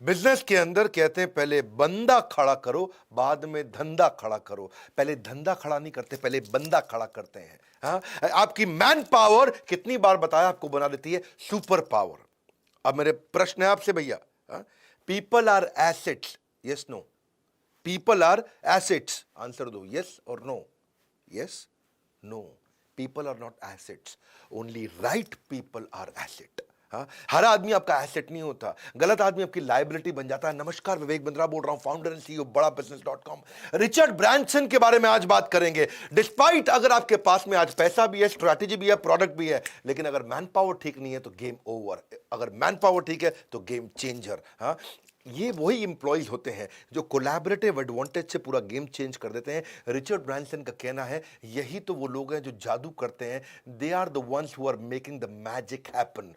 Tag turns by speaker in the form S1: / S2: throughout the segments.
S1: Business के अंदर कहते हैं पहले बंदा खड़ा करो, बाद में धंधा खड़ा करो। पहले धंधा खड़ा नहीं करते, पहले बंदा खड़ा करते हैं। हाँ, आपकी मैन पावर कितनी बार बताया आपको बना देती है सुपर पावर। अब मेरे प्रश्न है आपसे भैया, people are assets, yes no? People are assets, answer दो, यस और no? Yes, no, people are not assets, only right people are asset. हाँ, हर आदमी आपका एसेट नहीं होता, गलत आदमी आपकी लायबिलिटी बन जाता है। नमस्कार, विवेक बिंद्रा बोल रहा हूं, फाउंडर एंड सीईओ बड़ा बिजनेस.com। रिचर्ड ब्रांसन के बारे में आज बात करेंगे। डिस्पाइट अगर आपके पास में आज पैसा भी है, स्ट्रैटेजी भी है, प्रोडक्ट भी है, लेकिन अगर मैन पावर ठीक नहीं है तो गेम ओवर। अगर मैन पावर ठीक है तो गेम चेंजर। हाँ, ये वही इंप्लॉइज होते हैं जो कोलैबोरेटिव एडवांटेज से पूरा गेम चेंज कर देते हैं। रिचर्ड ब्रांसन का कहना है यही तो वो लोग हैं जो जादू करते हैं। They are the ones who are making the magic happen.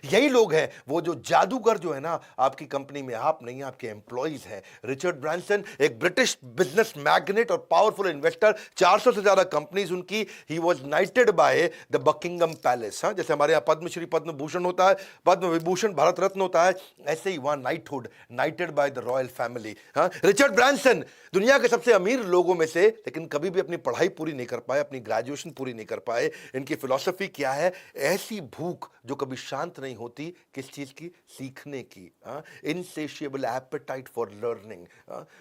S1: यही लोग हैं वो जो जादूगर जो है ना आपकी कंपनी में, आप नहीं, आपके एम्प्लॉइज हैं। रिचर्ड ब्रांसन एक ब्रिटिश बिजनेस मैग्नेट और पावरफुल इन्वेस्टर, 400 से ज्यादा कंपनीज उनकी। He was नाइटेड by the Buckingham palace. जैसे हमारे यहाँ पद्मश्री, पद्म भूषण होता है, पद्म विभूषण, भारत रत्न होता है, ऐसे ही वहां knighthood, नाइटेड by the royal family. Richard Branson दुनिया के सबसे अमीर लोगों में से, लेकिन कभी भी अपनी पढ़ाई पूरी नहीं कर पाए, अपनी ग्रेजुएशन पूरी नहीं कर पाए। इनकी फिलॉसफी क्या है? ऐसी भूख जो कभी शांत नहीं होती, किस चीज की? सीखने की। इनसेशिएबल एपेटाइट फॉर लर्निंग।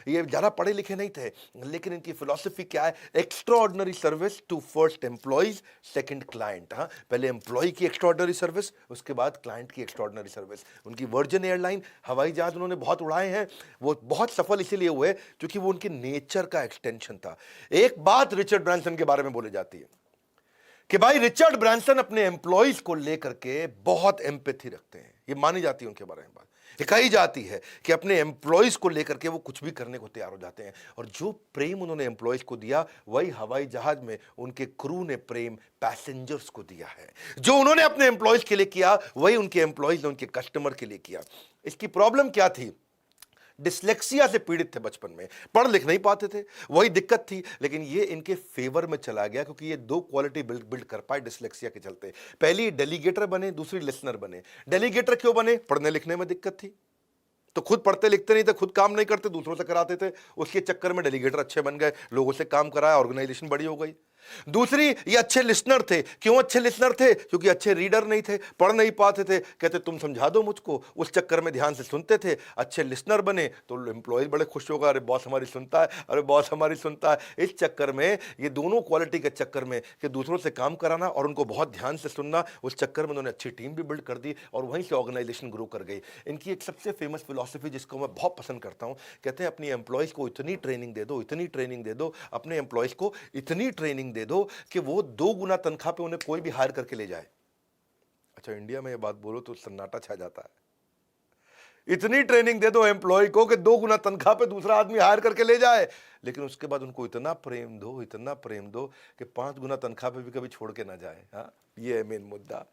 S1: ये ज्यादा पढ़े लिखे नहीं थे, लेकिन इनकी फिलॉसफी क्या है? Extraordinary service to first employees, second client. पहले एम्प्लॉय की एक्स्ट्राऑर्डिनरी सर्विस, उसके बाद क्लाइंट की एक्स्ट्राऑर्डिनरी सर्विस। उनकी वर्जिन एयरलाइन हवाई जहाज उन्होंने बहुत उड़ाए हैं, वो बहुत सफल इसीलिए हुए क्योंकि वो उनके नेचर का एक्सटेंशन था। एक बात रिचर्ड ब्रांसन के बारे में बोली जाती है कि भाई रिचर्ड ब्रांसन अपने एम्प्लॉइज को लेकर के बहुत एम्पैथी रखते हैं। ये मानी जाती है उनके बारे में बात, ये कही जाती है कि अपने एम्प्लॉइज को लेकर के वो कुछ भी करने को तैयार हो जाते हैं। और जो प्रेम उन्होंने एम्प्लॉइज को दिया, वही हवाई जहाज में उनके क्रू ने प्रेम पैसेंजर्स को दिया है। जो उन्होंने अपने एम्प्लॉइज के लिए किया, वही उनके एम्प्लॉइज ने उनके कस्टमर के लिए किया। इसकी प्रॉब्लम क्या थी? डिस्लेक्सिया से पीड़ित थे, बचपन में पढ़ लिख नहीं पाते थे, वही दिक्कत थी। लेकिन ये इनके फेवर में चला गया क्योंकि ये दो क्वालिटी बिल्ड कर पाए डिस्लेक्सिया के चलते। पहली डेलीगेटर बने, दूसरी लिसनर बने। डेलीगेटर क्यों बने? पढ़ने लिखने में दिक्कत थी, तो खुद पढ़ते लिखते नहीं थे, खुद काम नहीं करते, दूसरों से कराते थे। उसके चक्कर में डेलीगेटर अच्छे बन गए, लोगों से काम कराया, ऑर्गेनाइजेशन बड़ी हो गई। दूसरी, ये अच्छे लिसनर थे। क्यों अच्छे लिसनर थे? क्योंकि अच्छे रीडर नहीं थे, पढ़ नहीं पाते थे, कहते तुम समझा दो मुझको, उस चक्कर में ध्यान से सुनते थे। अच्छे लिसनर बने तो एम्प्लॉय बड़े खुश होगा, अरे बॉस हमारी सुनता है, अरे बॉस हमारी सुनता है। इस चक्कर में, ये दोनों क्वालिटी के चक्कर में कि दूसरों से काम कराना और उनको बहुत ध्यान से सुनना, उस चक्कर में उन्होंने अच्छी टीम भी बिल्ड कर दी और वहीं से ऑर्गेनाइजेशन ग्रो कर गई। इनकी एक सबसे फेमस फिलॉसफी जिसको मैं बहुत पसंद करता हूं, कहते हैं अपनी एम्प्लॉयज को इतनी ट्रेनिंग दे दो, इतनी ट्रेनिंग दे दो, अपने एम्प्लॉयज को इतनी ट्रेनिंग दे दो कि वो 2 गुना तनख्वाह पे उन्हें कोई भी हायर करके ले जाए। अच्छा, इंडिया में ये बात बोलो तो सन्नाटा छा जाता है। इतनी ट्रेनिंग दे दो एम्प्लॉय को कि 2 गुना तनख्वाह पे दूसरा आदमी हायर करके ले जाए, लेकिन उसके बाद उनको इतना प्रेम दो, इतना प्रेम दो कि 5 गुना तनख्वाह पे भी कभी छोड़ के ना जाए। हाँ, ये है मेन मुद्दा।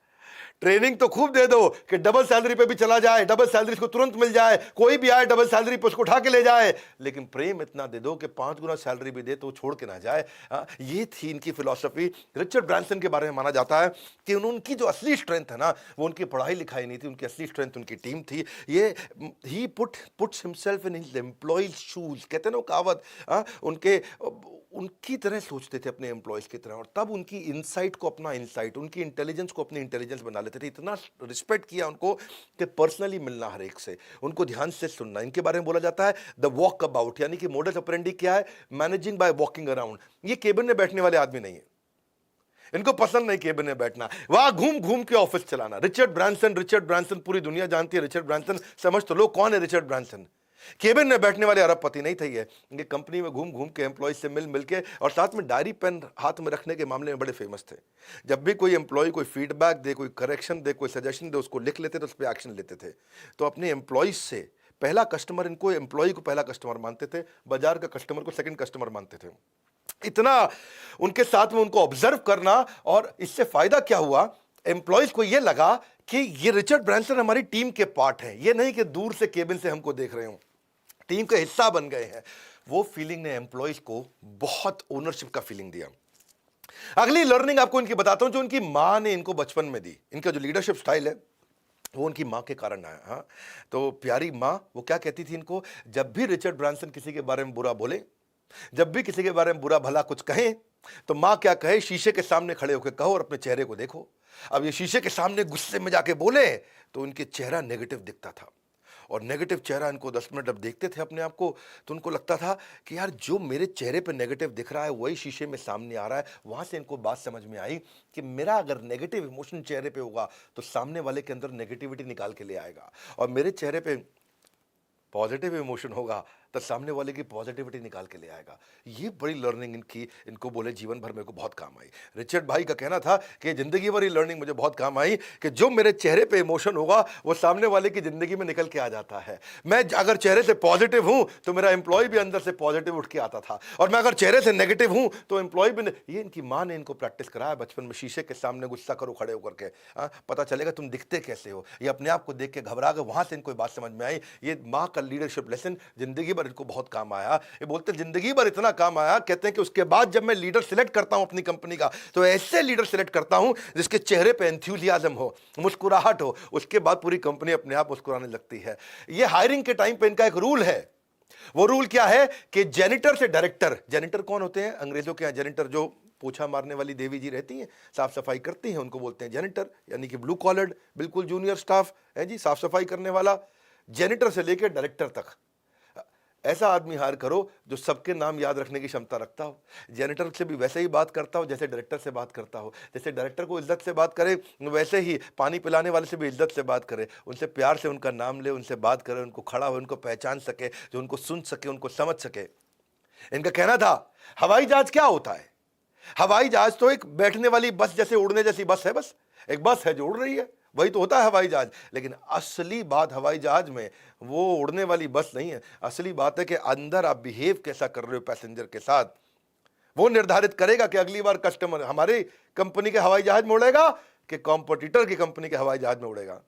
S1: ट्रेनिंग तो खूब दे दो कि डबल सैलरी पे भी चला जाए, डबल सैलरी को तुरंत मिल जाए, कोई भी आए डबल सैलरी पे उसको उठा के ले जाए, लेकिन प्रेम इतना दे दो कि 5 गुना सैलरी भी दे तो छोड़ के ना जाए। ये थी इनकी फिलॉसफी। रिचर्ड ब्रांसन के बारे में माना जाता है कि उनकी जो असली स्ट्रेंथ है ना, वो उनकी पढ़ाई लिखाई नहीं थी, उनकी असली स्ट्रेंथ उनकी टीम थी। ये he puts himself in his employees shoes, कहते हैं ना वो कहावत। उनकी तरह सोचते थे, अपने एम्प्लॉयज की तरह, और तब उनकी इनसाइट को अपना इनसाइट, उनकी इंटेलिजेंस को अपनी इंटेलिजेंस बना लेते थे। इतना रिस्पेक्ट किया उनको कि पर्सनली मिलना हर एक से, उनको ध्यान से सुनना। इनके बारे में बोला जाता है द वॉक अबाउट, यानी कि मोडस ऑपरेंडी क्या है? Managing by walking around. ये केबिन में बैठने वाले आदमी नहीं है, इनको पसंद नहीं केबिन में बैठना, वहां घूम घूम के ऑफिस चलाना। रिचर्ड ब्रांसन पूरी दुनिया जानती है। रिचर्ड ब्रांसन समझ तो लो कौन है रिचर्ड ब्रांसन। केबिन में बैठने वाले अरबपति नहीं थे ये कंपनी में घूम घूम के एम्प्लॉय से मिल मिल के, और साथ में डायरी पेन हाथ में रखने के मामले में बड़े फेमस थे। जब भी कोई एम्प्लॉय कोई फीडबैक दे, कोई करेक्शन दे, कोई सजेशन दे, उसको लिख लेते थे, उस पर एक्शन लेते थे। तो अपने एम्प्लॉयज से पहला कस्टमर, इनको एम्प्लॉय को पहला कस्टमर मानते थे, बाजार का कस्टमर को सेकंड कस्टमर मानते थे। इतना उनके साथ में उनको ऑब्जर्व करना, और इससे फायदा क्या हुआ? एम्प्लॉयज को यह लगा कि ये रिचर्ड ब्रांसन हमारी टीम के पार्ट है, ये नहीं कि दूर से केबिन से हमको देख रहे हो, टीम का हिस्सा बन गए हैं। वो फीलिंग ने एम्प्लॉयज को बहुत ओनरशिप का फीलिंग दिया। अगली लर्निंग आपको इनकी बताता हूं, जो इनकी मां ने इनको बचपन में दी। इनका जो लीडरशिप स्टाइल है, वो उनकी माँ के कारण आया। हाँ, तो प्यारी माँ वो क्या कहती थी इनको, जब भी रिचर्ड ब्रांसन किसी के बारे में बुरा बोले, जब भी किसी के बारे में बुरा भला कुछ कहें, तो माँ क्या कहे, शीशे के सामने खड़े होकर कहो और अपने चेहरे को देखो। अब ये शीशे के सामने गुस्से में जाके बोले तो उनके चेहरा नेगेटिव दिखता था, और नेगेटिव चेहरा इनको 10 मिनट अब देखते थे अपने आप को, तो उनको लगता था कि यार जो मेरे चेहरे पे नेगेटिव दिख रहा है वही शीशे में सामने आ रहा है। वहां से इनको बात समझ में आई कि मेरा अगर नेगेटिव इमोशन चेहरे पे होगा तो सामने वाले के अंदर नेगेटिविटी निकाल के ले आएगा, और मेरे चेहरे पे पॉजिटिव इमोशन होगा तो सामने वाले की पॉजिटिविटी निकाल के ले आएगा। ये बड़ी लर्निंग इनको बोले जीवन भर मेरे को बहुत काम आई। रिचर्ड भाई का कहना था कि जिंदगी भर ये लर्निंग मुझे बहुत काम आई कि जो मेरे चेहरे पे इमोशन होगा वो सामने वाले की जिंदगी में निकल के आ जाता है। मैं अगर चेहरे से पॉजिटिव हूं तो मेरा एम्प्लॉय भी अंदर से पॉजिटिव उठ के आता था, और मैं अगर चेहरे से नेगेटिव हूं तो एम्प्लॉय भी ये इनकी माँ ने इनको प्रैक्टिस कराया बचपन में, शीशे के सामने गुस्सा करो खड़े होकर के, पता चलेगा तुम दिखते कैसे हो। ये अपने आप को देख के घबरा गए, वहां से इनको बात समझ में आई। ये माँ का लीडरशिप लेसन जिंदगी भर इनको बहुत काम आया। ये बोलते जिंदगी भर इतना काम आया, कहते हैं कि उसके बाद जब मैं लीडर सिलेक्ट करता हूं अपनी कंपनी का, तो ऐसे लीडर सिलेक्ट करता हूं जिसके चेहरे पे एंथुसियाज्म हो, मुस्कुराहट हो, उसके बाद पूरी कंपनी अपने आप मुस्कुराने लगती है। ये हायरिंग के टाइम पे इनका एक रूल है। वो रूल क्या है कि जेनिटर से डायरेक्टर, जेनिटर कौन होते हैं अंग्रेजों के यहाँ, जेनिटर जो पोछा मारने वाली देवी जी रहती हैं, साफ सफाई करती हैं, उनको बोलते हैं जेनिटर, यानी कि ब्लू कॉलर्ड बिल्कुल जूनियर स्टाफ है जी, साफ सफाई करने वाला। जेनिटर से लेकर डायरेक्टर तक ऐसा आदमी हायर करो जो सबके नाम याद रखने की क्षमता रखता हो, जेनिटर से भी वैसे ही बात करता हो जैसे डायरेक्टर से बात करता हो, जैसे डायरेक्टर को इज्जत से बात करे वैसे ही पानी पिलाने वाले से भी इज्जत से बात करे, उनसे प्यार से उनका नाम ले, उनसे बात करे, उनको खड़ा हो, उनको पहचान सके, जो उनको सुन सके, उनको समझ सके। इनका कहना था हवाई जहाज क्या होता है, हवाई जहाज तो एक बैठने वाली बस जैसे उड़ने जैसी बस है, बस एक बस है जो उड़ रही है, वही तो होता है हवाई जहाज। लेकिन असली बात हवाई जहाज में वो उड़ने वाली बस नहीं है, असली बात है कि अंदर आप बिहेव कैसा कर रहे हो पैसेंजर के साथ, वो निर्धारित करेगा कि अगली बार कस्टमर हमारी कंपनी के हवाई जहाज में उड़ेगा कि कॉम्पिटिटर की कंपनी के हवाई जहाज में उड़ेगा।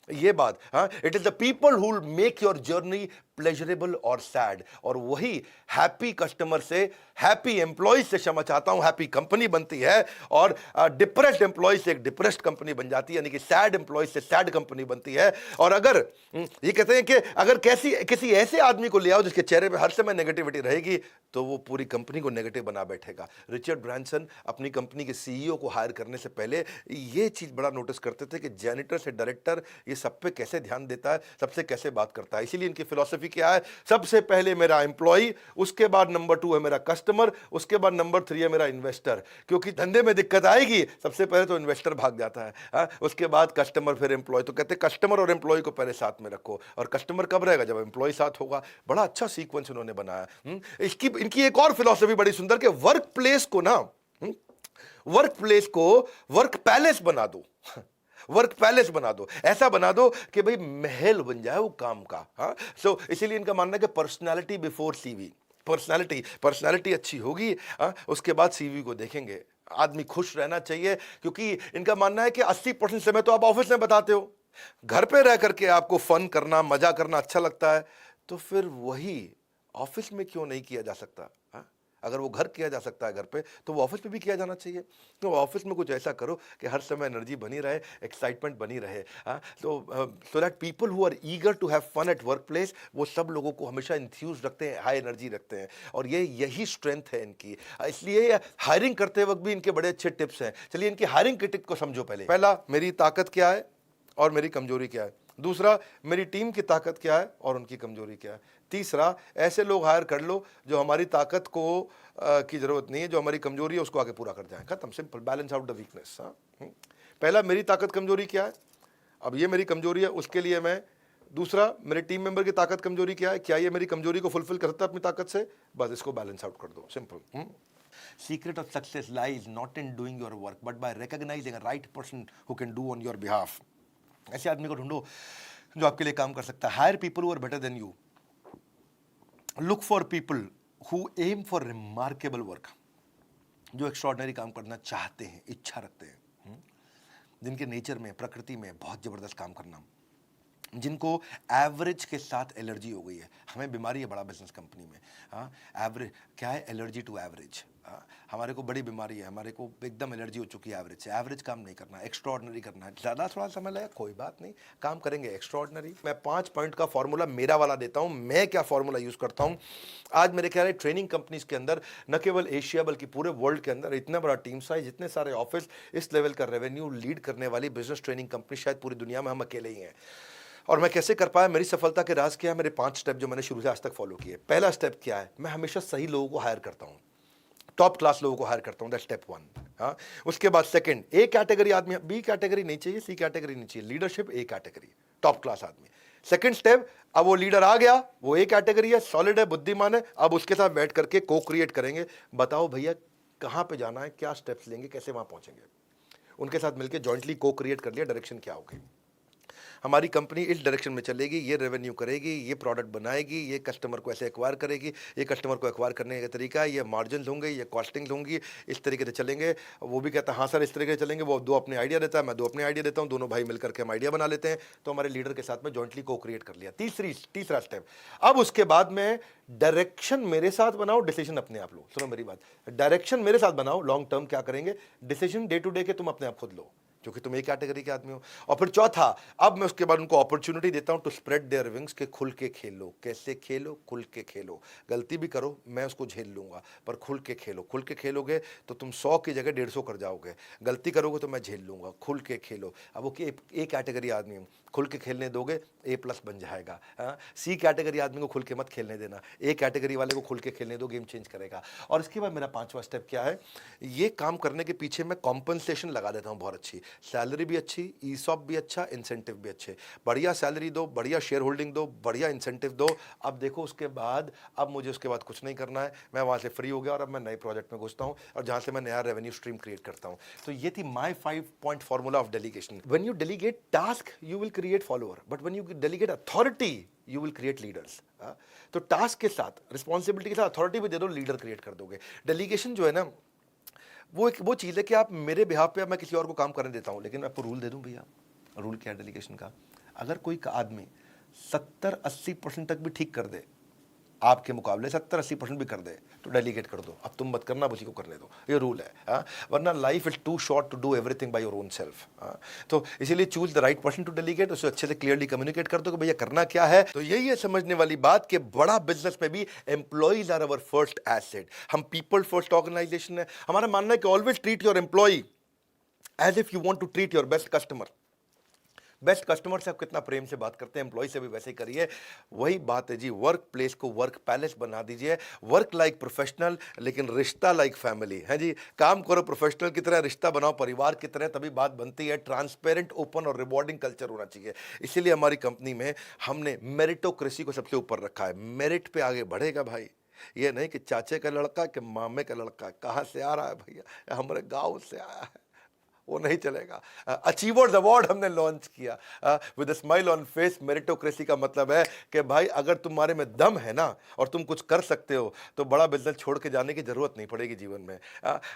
S1: ये बात, हाँ, it is the people who will make your journey pleasurable और सैड, और वही हैप्पी कस्टमर से, हैप्पी एम्प्लॉय से, क्षमा चाहता हूं, हैप्पी कंपनी बनती है, और डिप्रेस्ड एम्प्लॉय से एक डिप्रेस्ड कंपनी बन जाती है, यानी कि सैड एम्प्लॉय से सैड कंपनी बनती है। और अगर ये कहते हैं कि अगर किसी ऐसे आदमी को ले आओ जिसके चेहरे पे हर समय नेगेटिविटी रहेगी तो वो पूरी कंपनी को नेगेटिव बना बैठेगा। रिचर्ड ब्रांसन अपनी कंपनी के सीईओ को हायर करने से पहले ये चीज बड़ा नोटिस करते थे कि जेनिटर से डायरेक्टर ये सब पे कैसे ध्यान देता है, सबसे कैसे बात करता है। इसीलिए इनकी फिलॉसफी क्या है, सबसे पहले मेरा एम्प्लॉय, उसके बाद नंबर 2 है मेरा कस्टमर, उसके बाद नंबर 3 है मेरा इन्वेस्टर, क्योंकि धंधे में दिक्कत आएगी सबसे पहले तो इन्वेस्टर भाग जाता है, उसके बाद कस्टमर, फिर एम्प्लॉय। तो कहते हैं कस्टमर और एम्प्लॉय को पहले साथ में रखो, और कस्टमर कब रहेगा, जब एम्प्लॉय साथ होगा। बड़ा अच्छा सीक्वेंस उन्होंने बनाया। इनकी एक और फिलॉसफी बड़ी सुंदर कि वर्क प्लेस को ना, वर्क प्लेस को वर्क पैलेस बना दो, वर्क पैलेस बना दो, ऐसा बना दो कि भाई महल बन जाए वो काम का। हाँ, सो इसीलिए इनका मानना है कि पर्सनालिटी बिफोर सीवी, पर्सनालिटी अच्छी होगी, उसके बाद सीवी को देखेंगे। आदमी खुश रहना चाहिए, क्योंकि इनका मानना है कि 80% समय तो आप ऑफिस में बताते हो, घर पे रह करके आपको फन करना, मजा करना अच्छा लगता है, तो फिर वही ऑफिस में क्यों नहीं किया जा सकता। हाँ, अगर वो घर किया जा सकता है घर पे, तो वो ऑफिस में भी किया जाना चाहिए। तो ऑफिस में कुछ ऐसा करो कि हर समय एनर्जी बनी रहे, एक्साइटमेंट बनी रहे। हाँ, so that people who are eager to have fun at work place, वो सब लोगों को हमेशा इंथ्यूज रखते हैं, हाई एनर्जी रखते हैं, और यही स्ट्रेंथ है इनकी। इसलिए हायरिंग करते वक्त भी इनके बड़े अच्छे टिप्स हैं। चलिए इनकी हायरिंग के टिप को समझो। पहला, मेरी ताकत क्या है और मेरी कमजोरी क्या है। दूसरा, मेरी टीम की ताकत क्या है और उनकी कमजोरी क्या है। तीसरा, ऐसे लोग हायर कर लो जो हमारी ताकत को की जरूरत नहीं है, जो हमारी कमजोरी है उसको आगे पूरा कर जाए। खत्म, simple, balance out the weakness. पहला, मेरी ताकत कमजोरी क्या है, अब ये मेरी कमजोरी है, उसके लिए मैं। दूसरा, मेरे टीम मेंबर की ताकत कमजोरी क्या है, क्या ये मेरी कमजोरी को फुलफिल कर सकता है अपनी ताकत से, बस इसको बैलेंस आउट कर दो, simple. Secret of success lies not in doing your work, but by recognizing a right person who can do on your behalf. ऐसे आदमी को ढूंढो जो आपके लिए काम कर सकता है। Hire people who are better than you. Look for people who aim for remarkable work. जो एक्स्ट्रॉर्डिनरी काम करना चाहते हैं, इच्छा रखते हैं, जिनके नेचर में, प्रकृति में बहुत जबरदस्त काम करना, जिनको एवरेज के साथ एलर्जी हो गई है। हमें बीमारी है बड़ा बिजनेस कंपनी में। हाँ, एवरेज क्या है, एलर्जी टू एवरेज। हमारे को बड़ी बीमारी है, हमारे को एकदम एलर्जी हो चुकी है एवरेज से। एवरेज काम नहीं करना, एक्स्ट्रॉर्डनरी करना है। ज़्यादा थोड़ा समय लगेगा, कोई बात नहीं, काम करेंगे एक्स्ट्रॉर्डनरी। मैं 5 पॉइंट का फॉर्मूला मेरा वाला देता हूँ, मैं क्या फॉर्मूला यूज़ करता हूँ। आज मेरे ख्याल है ट्रेनिंग कंपनीज के अंदर न केवल एशिया बल्कि पूरे वर्ल्ड के अंदर इतना बड़ा टीम साइज, इतने सारे ऑफिस, इस लेवल का रेवेन्यू लीड करने वाली बिजनेस ट्रेनिंग कंपनी शायद पूरी दुनिया में हम अकेले ही हैं। और मैं कैसे कर पाया, मेरी सफलता के राज क्या है, मेरे 5 स्टेप जो मैंने शुरू से आज तक फॉलो किए। पहला स्टेप क्या है, मैं हमेशा सही लोगों को हायर करता हूँ, टॉप क्लास लोगों को हायर करता हूँ, दैट स्टेप 1। हाँ, उसके बाद सेकंड, ए कैटेगरी आदमी, बी कैटेगरी नहीं चाहिए, सी कैटेगरी नहीं चाहिए, leadership A category, top class आदमी। सेकंड स्टेप, अब वो लीडर आ गया, वो ए कैटेगरी है, सॉलिड है, बुद्धिमान है, अब उसके साथ बैठ करके को क्रिएट करेंगे। बताओ भैया कहाँ पे जाना है, क्या स्टेप्स लेंगे, कैसे वहां पहुंचेंगे। उनके साथ मिलकर जॉइंटली को क्रिएट कर लिया, डायरेक्शन क्या होगी, हमारी कंपनी इस डायरेक्शन में चलेगी, ये रेवेन्यू करेगी, ये प्रोडक्ट बनाएगी, ये कस्टमर को ऐसे एक्वायर करेगी, ये कस्टमर को एक्वायर करने का तरीका है, ये मार्जिन होंगे, ये कॉस्टिंग होंगी, इस तरीके से चलेंगे। वो भी कहता है हाँ सर इस तरीके से चलेंगे, वो 2 अपने आइडिया देता है, मैं 2 अपने आइडिया देता हूँ, दोनों भाई मिलकर के हम आइडिया बना लेते हैं। तो हमारे लीडर के साथ में जॉइंटली को क्रिएट कर लिया। तीसरा स्टेप, अब उसके बाद में डायरेक्शन मेरे साथ बनाओ, डिसीजन अपने आप लो। सुनो मेरी बात, डायरेक्शन मेरे साथ बनाओ, लॉन्ग टर्म क्या करेंगे, डिसीजन डे टू डे के तुम अपने आप खुद लो, क्योंकि तुम एक कैटेगरी के आदमी हो। और फिर चौथा, अब मैं उसके बाद उनको अपॉर्चुनिटी देता हूं टू स्प्रेड देयर विंग्स, के खुल के खेलो। कैसे खेलो, खुल के खेलो। गलती भी करो मैं उसको झेल लूंगा, पर खुल के खेलो। खुल के खेलोगे तो तुम 100 की जगह 150 कर जाओगे, गलती करोगे तो मैं झेल लूंगा। खुल के खेलो। अब वो ए कैटेगरी आदमी हूं, खुल के खेलने दोगे A+ बन जाएगा। सी कैटेगरी आदमी को खुल के मत खेलने देना, ए कैटेगरी वाले को खुल के खेलने दो, गेम चेंज करेगा। और इसके बाद मेरा 5वां स्टेप क्या है, ये काम करने के पीछे मैं कॉम्पनसेशन लगा देता हूं बहुत अच्छी, सैलरी भी अच्छी, ईसॉप भी अच्छा, इंसेंटिव भी अच्छे। बढ़िया सैलरी दो, बढ़िया शेयर होल्डिंग दो, बढ़िया इंसेंटिव दो। अब देखो उसके बाद, अब मुझे उसके बाद कुछ नहीं करना है, मैं वहां से फ्री हो गया और अब मैं नए प्रोजेक्ट में घुसता हूं और जहां से मैं नया रेवेन्यू स्ट्रीम क्रिएट करता हूं। तो ये थी my 5 point formula of delegation. When you delegate task you will create follower, but when you delegate authority you will create leaders. तो टास्क के साथ, रिस्पॉन्सिबिलिटी के साथ अथॉरिटी भी दे दो, लीडर क्रिएट कर दोगे। डेलीगेशन जो है ना, वो चीज़ है कि आप मेरे बिहाफ पे, मैं किसी और को काम करने देता हूं, लेकिन मैं आपको रूल दे दूं भैया। रूल क्या है डेलीगेशन का, अगर कोई आदमी 70-80% तक भी ठीक कर दे, आपके मुकाबले 70-80% भी कर दे, तो डेलीगेट कर दो। अब तुम मत करना, उसी को करने दो, ये रूल है। वरना life is too short to do everything by your own self. तो इसीलिए choose the right person to delegate, उसे अच्छे से क्लियरली कम्युनिकेट कर दो कि भैया करना क्या है। तो यही है समझने वाली बात कि बड़ा बिजनेस में भी employees are our first asset. हम पीपल फर्स्ट ऑर्गेनाइजेशन है। हमारा मानना है कि always treat your employee as if you want to treat your best customer. Best customer से आप कितना प्रेम से बात करते हैं, एम्प्लॉय से भी वैसे ही करिए। वही बात है जी, वर्क प्लेस को वर्क पैलेस बना दीजिए। वर्क लाइक प्रोफेशनल, लेकिन रिश्ता लाइक फैमिली है जी। काम करो प्रोफेशनल की तरह, रिश्ता बनाओ परिवार की तरह, तभी बात बनती है। ट्रांसपेरेंट, ओपन और रिवॉर्डिंग कल्चर होना चाहिए। इसीलिए हमारी कंपनी में हमने मेरिटोक्रेसी को सबसे ऊपर रखा है। मेरिट पे आगे बढ़ेगा भाई, ये नहीं कि चाचे का लड़का कि मामे का लड़का कहाँ से आ रहा है भैया, हमारे गाँव से आया है, वो नहीं चलेगा। अचीवर्स अवार्ड हमने लॉन्च किया with smile on face. Meritocracy का मतलब है कि भाई अगर तुम्हारे में दम है ना और तुम कुछ कर सकते हो, तो बड़ा बिजनेस छोड़ के जाने की जरूरत नहीं पड़ेगी जीवन में।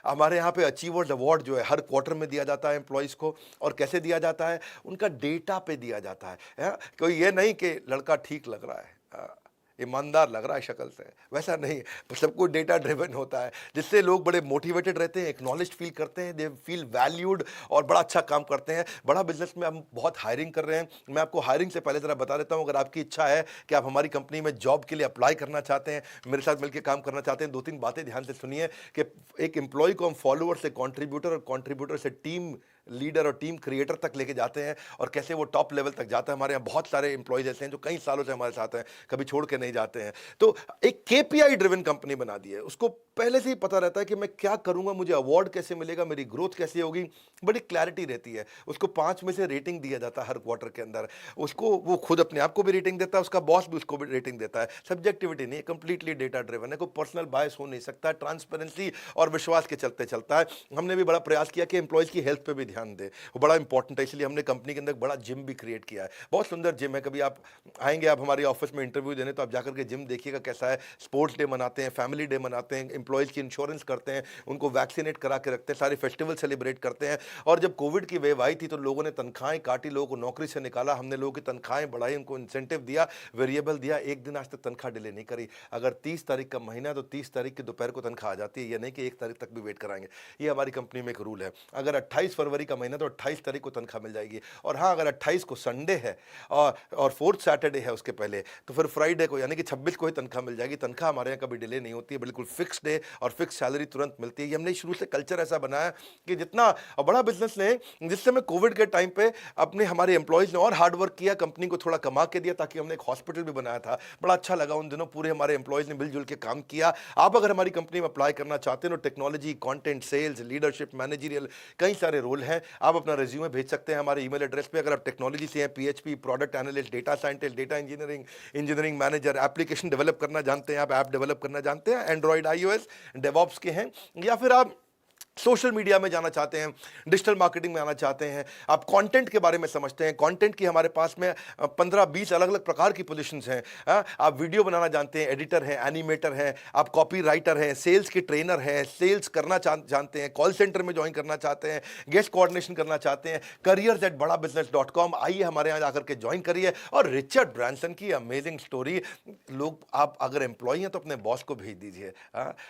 S1: हमारे यहाँ पे अचीवर्स अवार्ड जो है हर क्वार्टर में दिया जाता है एम्प्लॉयज़ को। और कैसे दिया जाता है, उनका डेटा पे दिया जाता है। कोई ये नहीं कि लड़का ठीक लग रहा है, ईमानदार लग रहा है शक्ल से, वैसा नहीं। सब कुछ डेटा ड्रिवन होता है, जिससे लोग बड़े मोटिवेटेड रहते हैं, एक्नॉलेज फील करते हैं, दे फील वैल्यूड और बड़ा अच्छा काम करते हैं। बड़ा बिजनेस में हम बहुत हायरिंग कर रहे हैं। मैं आपको हायरिंग से पहले ज़रा बता देता हूं, अगर आपकी इच्छा है कि आप हमारी कंपनी में जॉब के लिए अप्लाई करना चाहते हैं, मेरे साथ मिलकर काम करना चाहते हैं, 2-3 बातें ध्यान से सुनिए कि एक एम्प्लॉय को हम फॉलोअर से कॉन्ट्रीब्यूटर और कॉन्ट्रीब्यूटर से टीम लीडर और टीम क्रिएटर तक लेके जाते हैं, और कैसे वो टॉप लेवल तक जाता है। हमारे यहाँ बहुत सारे एम्प्लॉयज ऐसे हैं जो कई सालों से हमारे साथ हैं, कभी छोड़ के नहीं जाते हैं। तो एक KPI ड्रिवन कंपनी बना दी है। उसको पहले से ही पता रहता है कि मैं क्या करूंगा, मुझे अवार्ड कैसे मिलेगा, मेरी ग्रोथ कैसे होगी, बड़ी क्लैरिटी रहती है। उसको 5 में से रेटिंग दिया जाता है हर क्वार्टर के अंदर। उसको वो खुद अपने आप को भी रेटिंग देता है, उसका बॉस भी उसको भी रेटिंग देता है। सब्जेक्टिविटी नहीं, कंप्लीटली डेटा ड्रिवन है, कोई पर्सनल बायस हो नहीं सकता। ट्रांसपेरेंसी और विश्वास के चलते चलता है। हमने भी बड़ा प्रयास किया कि एम्प्लॉयज की हेल्थ पे भी ध्यान दे, वो बड़ा इंपॉर्टेंट है। इसलिए हमने कंपनी के अंदर बड़ा जिम भी क्रिएट किया है, बहुत सुंदर जिम है। कभी आप आएंगे आप हमारे ऑफिस में इंटरव्यू देने, तो आप जाकर के जिम देखिएगा कैसा है। स्पोर्ट्स डे मनाते हैं, फैमिली डे मनाते हैं, एम्प्लॉयज़ की इंश्योरेंस करते हैं, उनको वैक्सीनेट करा के रखते हैं, सारे फेस्टिवल सेलिब्रेट करते हैं। और जब कोविड की वेव आई थी तो लोगों ने तनख्वाहें काटी, लोगों को नौकरी से निकाला, हमने लोगों की तनख्वाहें बढ़ाई, उनको इंसेंटिव दिया, वेरिएबल दिया, एक दिन आज तक तनख्वाह डिले नहीं करी। अगर 30 तारीख का महीना है तो 30 तारीख की दोपहर को तनख्वाह आ जाती है, ये नहीं कि 1 तारीख तक भी वेट कराएंगे। ये हमारी कंपनी में एक रूल है। अगर 28 फरवरी का महीना तो 28 तारीख को तनख्वाह मिल जाएगी। और हाँ, अगर 28 को संडे है और फोर्थ सैटरडे है उसके पहले, तो फिर फ्राइडे को यानी कि 26 को ही तनख्वाह मिल जाएगी। तनख्वाह हमारे यहाँ कभी डिले नहीं होती है, बिल्कुल फिक्स डे और फिक्स सैलरी तुरंत मिलती है। ये हमने शुरू से कल्चर ऐसा बनाया कि जितना बड़ा बिजनेस लें, जिस समय कोविड के टाइम पे अपने हमारे एम्प्लॉयज़ ने और हार्ड वर्क किया, कंपनी को थोड़ा कमा के दिया, ताकि हमने एक हॉस्पिटल भी बनाया था। बड़ा अच्छा लगा उन दिनों, पूरे हमारे एम्प्लॉयज़ ने मिलजुल के काम किया। आप अगर हमारी कंपनी में अप्लाई करना चाहते हैं तो technology, content, sales, leadership, managerial कई सारे रोल हैं। आप अपना रिज्यूमे भेज सकते हैं हमारे ईमेल एड्रेस पे। अगर आप टेक्नोलॉजी से हैं, PHP, product analyst, data scientist, data engineering, engineering manager, application develop करना जानते हैं, आप ऐप डेवलप करना जानते हैं, एंड्रॉइड, आईओएस, डेवऑप्स के हैं, या फिर आप सोशल मीडिया में जाना चाहते हैं, डिजिटल मार्केटिंग में आना चाहते हैं, आप कंटेंट के बारे में समझते हैं, कंटेंट की हमारे पास में 15-20 अलग-अलग प्रकार की पोजीशंस हैं। आप वीडियो बनाना जानते हैं, एडिटर हैं, एनिमेटर हैं, आप कॉपी राइटर हैं, सेल्स के ट्रेनर हैं, सेल्स करना जानते हैं, कॉल सेंटर में ज्वाइन करना चाहते हैं, गेस्ट कोऑर्डिनेशन करना चाहते हैं, careers@badabusiness.com, आइए हमारे यहाँ जाकर के ज्वाइन करिए। और रिचर्ड ब्रांसन की अमेजिंग स्टोरी, लोग, आप अगर एम्प्लॉई हैं तो अपने बॉस को भेज दीजिए,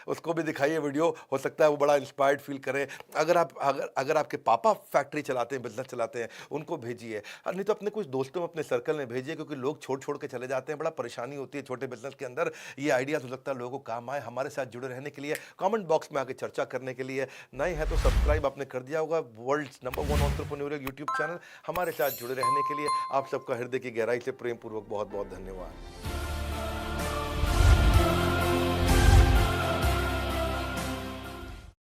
S1: उसको भी दिखाइए वीडियो, हो सकता है वो बड़ा इंस्पायर्ड फील करें। अगर आपके पापा फैक्ट्री चलाते हैं, बिजनेस चलाते हैं, उनको भेजिए। नहीं तो अपने कुछ दोस्तों में, अपने सर्कल में भेजिए, क्योंकि लोग छोड़ के चले जाते हैं, बड़ा परेशानी होती है छोटे बिजनेस के अंदर। ये आइडिया हो सकता है लोगों को काम आए। हमारे साथ जुड़े रहने के लिए, कमेंट बॉक्स में आके चर्चा करने के लिए, नए हैं तो सब्सक्राइब आपने कर दिया होगा, world's number 1 entrepreneurial YouTube channel. हमारे साथ जुड़े रहने के लिए आप सबका हृदय की गहराई से प्रेम पूर्वक बहुत बहुत धन्यवाद।